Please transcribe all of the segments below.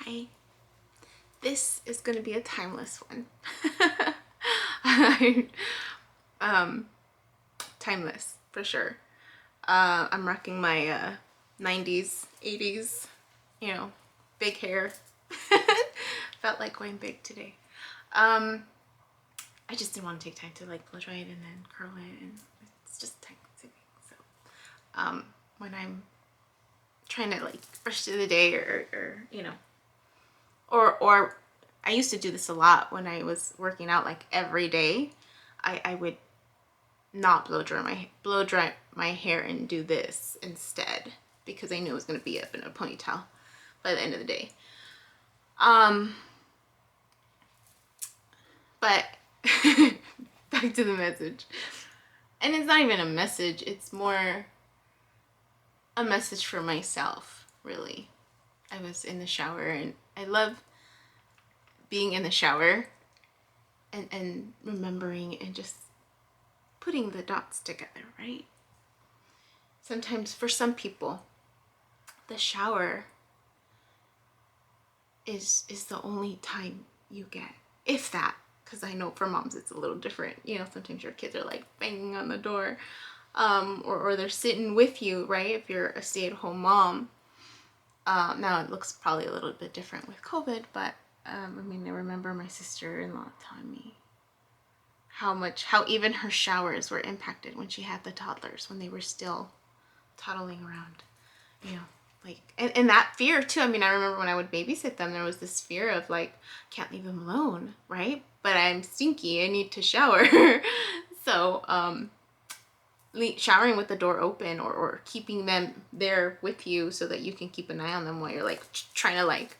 Hi. This is going to be a timeless one. Timeless for sure. I'm rocking my 90s, 80s, big hair. Felt like going big today. I just didn't want to take time to like blow dry it and then curl it, and it's just time consuming. So when I'm trying to like rush through the day or or I used to do this a lot when I was working out, like every day I would not blow dry my hair and do this instead, because I knew it was going to be up in a ponytail by the end of the day. But back to the message. And it's not even a message, it's more a message for myself, really. I was in the shower, and I love being in the shower and remembering and just putting the dots together, right? Sometimes for some people, the shower is the only time you get, if that, because I know for moms it's a little different. Sometimes your kids are like banging on the door, or they're sitting with you, right? If you're a stay-at-home mom. Now it looks probably a little bit different with COVID, but I remember my sister-in-law telling me how even her showers were impacted when she had the toddlers, when they were still toddling around, like, and that fear too. I remember when I would babysit them, there was this fear of like, can't leave them alone, right? But I'm stinky, I need to shower. So showering with the door open, or keeping them there with you so that you can keep an eye on them while you're like trying to like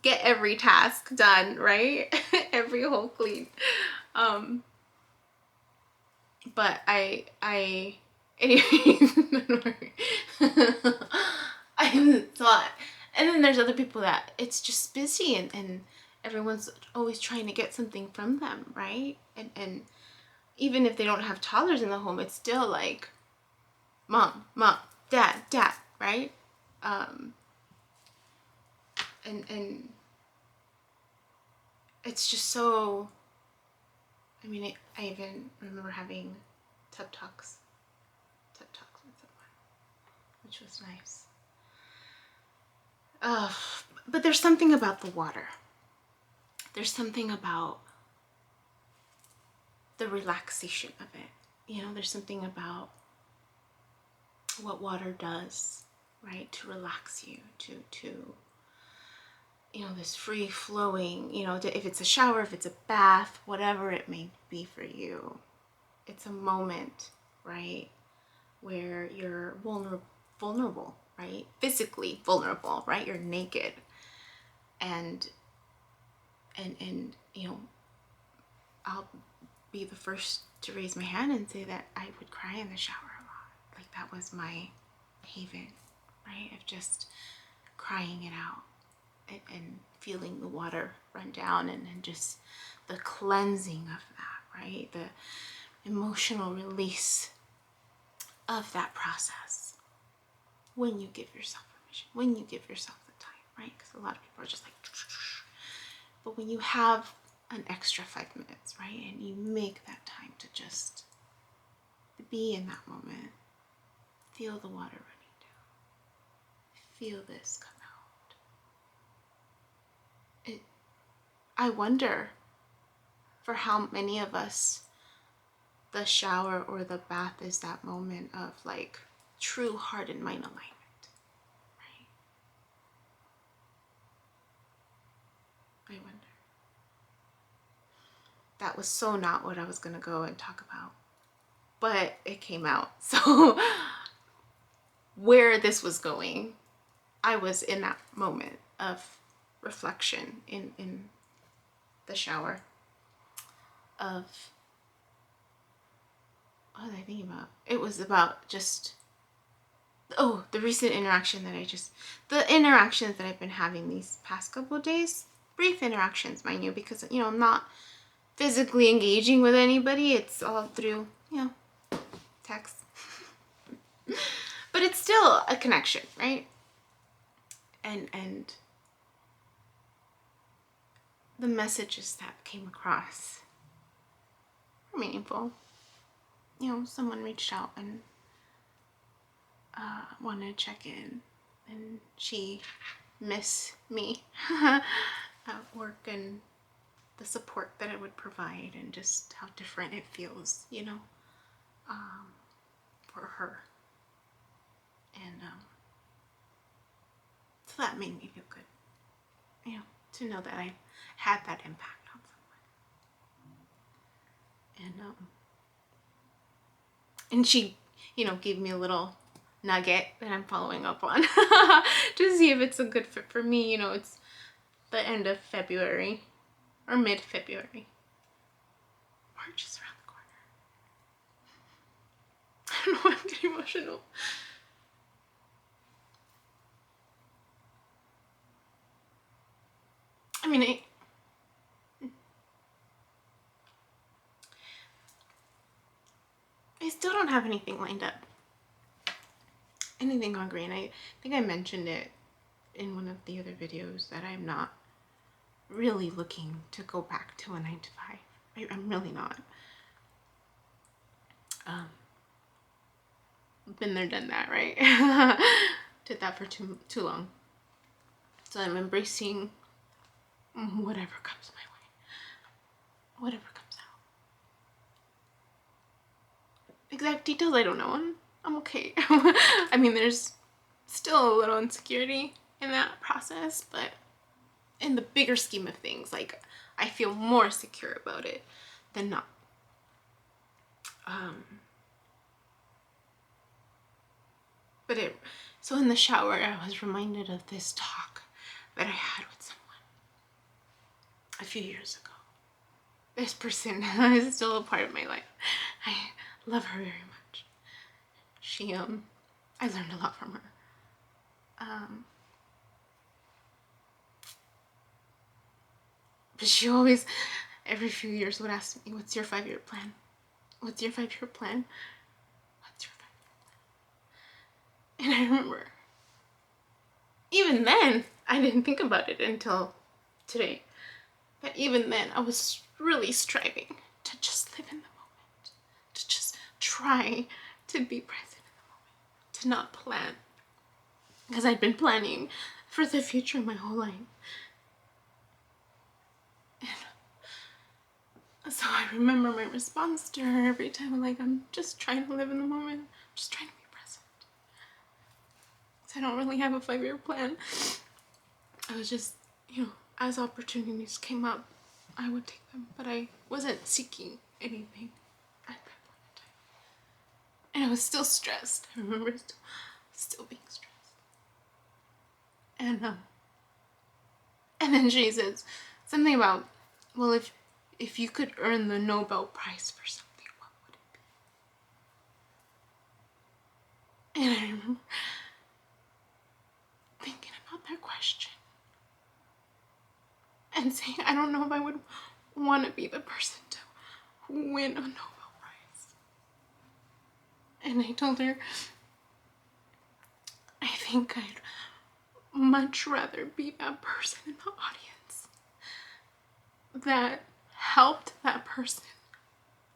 get every task done, right? Every whole clean. But I anyways, I thought, and then there's other people that it's just busy, and everyone's always trying to get something from them, right? And even if they don't have toddlers in the home, it's still like mom, dad, right? And it's just so, I even remember having TED Talks with someone, which was nice. But there's something about the water. There's something about the relaxation of it. There's something about what water does, right? To relax you, to this free flowing, if it's a shower, if it's a bath, whatever it may be for you, it's a moment, right, where you're vulnerable, right? Physically vulnerable, right? You're naked. And I'll be the first to raise my hand and say that I would cry in the shower a lot. Like, that was my haven, right? Of just crying it out and feeling the water run down, and just the cleansing of that, right? The emotional release of that process, when you give yourself permission, when you give yourself the time, right? Because a lot of people are just like, but when you have an extra 5 minutes, right, and you make that time to just be in that moment, feel the water running down, feel this come out. I wonder for how many of us the shower or the bath is that moment of like true heart and mind alignment, right? I wonder. That was so not what I was going to go and talk about, but it came out. So where this was going, I was in that moment of reflection in the shower of, what was I thinking about? It was about just, the recent interaction the interactions that I've been having these past couple of days, brief interactions, mind you, because, I'm not physically engaging with anybody. It's all through, text. But it's still a connection, right? And the messages that came across were meaningful. You know, someone reached out and wanted to check in, and she missed me at work and the support that it would provide, and just how different it feels, you know, for her. And so that made me feel good, you know, to know that I had that impact on someone. And she, you know, gave me a little nugget that I'm following up on to see if it's a good fit for me. You know, it's the end of February or mid-February. March is around the corner. I don't know why I'm getting emotional. I mean, I still don't have anything lined up. Anything concrete. And I think I mentioned it in one of the other videos that I'm not really looking to go back to a 9-to-5. I'm really not. Been there, done that, right? Did that for too long. So I'm embracing whatever comes my way. Whatever comes out. Exact details I don't know. I'm okay. I mean, there's still a little insecurity in that process, but in the bigger scheme of things, like, I feel more secure about it than not. So in the shower, I was reminded of this talk that I had with someone a few years ago. This person is still a part of my life. I love her very much. She, I learned a lot from her. But she always, every few years, would ask me, what's your 5-year plan? What's your 5-year plan? What's your 5-year plan? And I remember, even then, I didn't think about it until today. But even then, I was really striving to just live in the moment. To just try to be present in the moment. To not plan. Because I'd been planning for the future my whole life. And so I remember my response to her every time. I'm like, I'm just trying to live in the moment. I'm just trying to be present. So I don't really have a 5-year plan. I was just, you know, as opportunities came up, I would take them. But I wasn't seeking anything at that point in time. And I was still stressed. I remember still being stressed. And then she says something about, well, if you could earn the Nobel Prize for something, what would it be? And I remember thinking about that question and saying, I don't know if I would want to be the person to win a Nobel Prize. And I told her, I think I'd much rather be that person in the audience that helped that person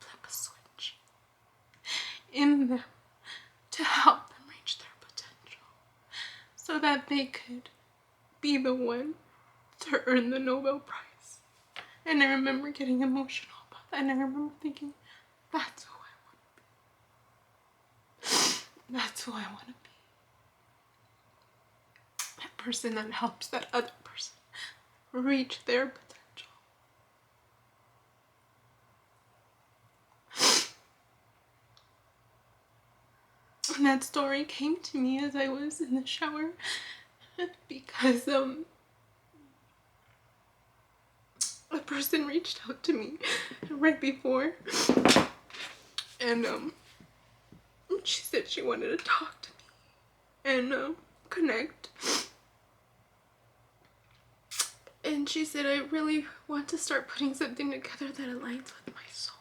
flip a switch in them to help them reach their potential so that they could be the one to earn the Nobel Prize. And I remember getting emotional about that, and I remember thinking, that's who I want to be. That's who I want to be. That person that helps that other person reach their potential. And that story came to me as I was in the shower because a person reached out to me right before, and she said she wanted to talk to me and connect. And she said, I really want to start putting something together that aligns with my soul.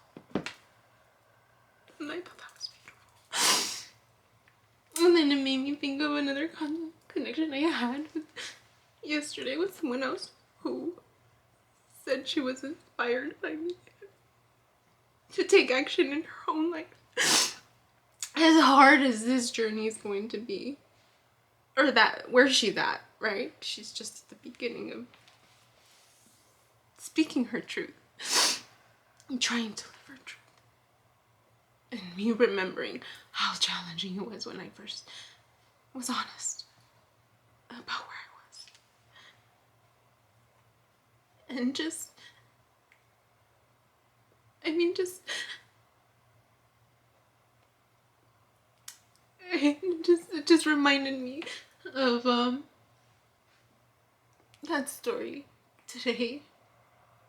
And I thought that was beautiful. And then it made me think of another connection I had yesterday with someone else who said she was inspired by me to take action in her own life. As hard as this journey is going to be, or that, where's she at, right? She's just at the beginning of speaking her truth and trying to live her truth. And me remembering how challenging it was when I first was honest about where I was. And just, I mean, just it just reminded me of that story today,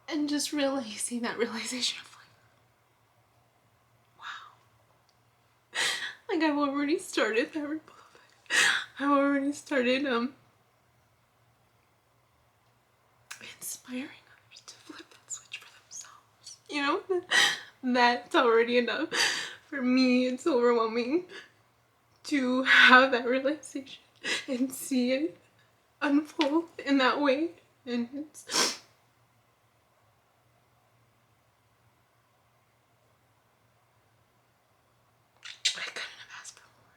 and just realizing that realization of like, wow, like I've already started that ripple effect. I've already started inspiring others to flip that switch for themselves. You know, that's already enough. For me, it's overwhelming to have that realization and see it unfold in that way. And it's, I couldn't have asked for more.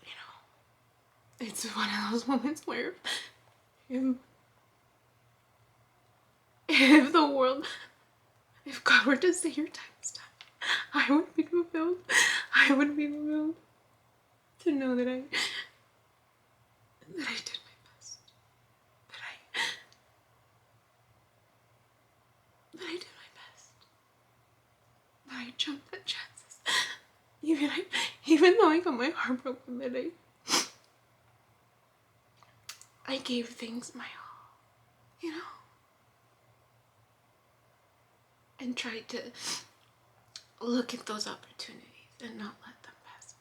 You know, it's one of those moments where if the world, if God were to say your time's done, I would be fulfilled. I would be fulfilled to know that I did my best. That I did my best. That I jumped at chances. Even though I got my heart broken that I gave things my all, you know? And tried to look at those opportunities and not let them pass me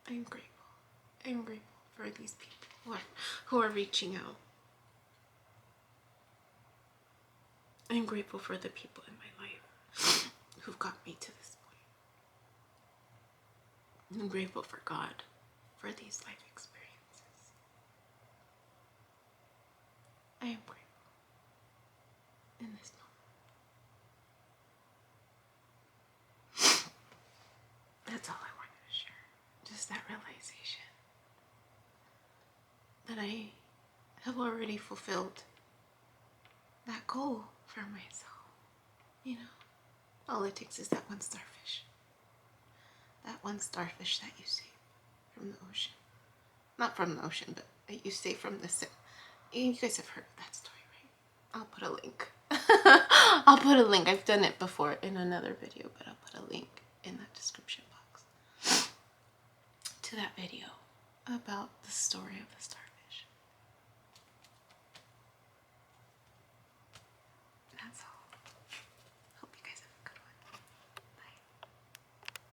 by. I'm grateful. I'm grateful for these people who are reaching out. I'm grateful for the people in my life who've got me to this point. I'm grateful for God for these life experiences. I am grateful in this moment. That's all I wanted to share. Just that realization that I have already fulfilled that goal for myself. You know, all it takes is that one starfish. That one starfish that you save from the ocean. Not from the ocean, but that you save from the sea. You guys have heard of that story, right? I'll put a link. I'll put a link. I've done it before in another video, but I'll put a link in the description box to that video about the story of the starfish.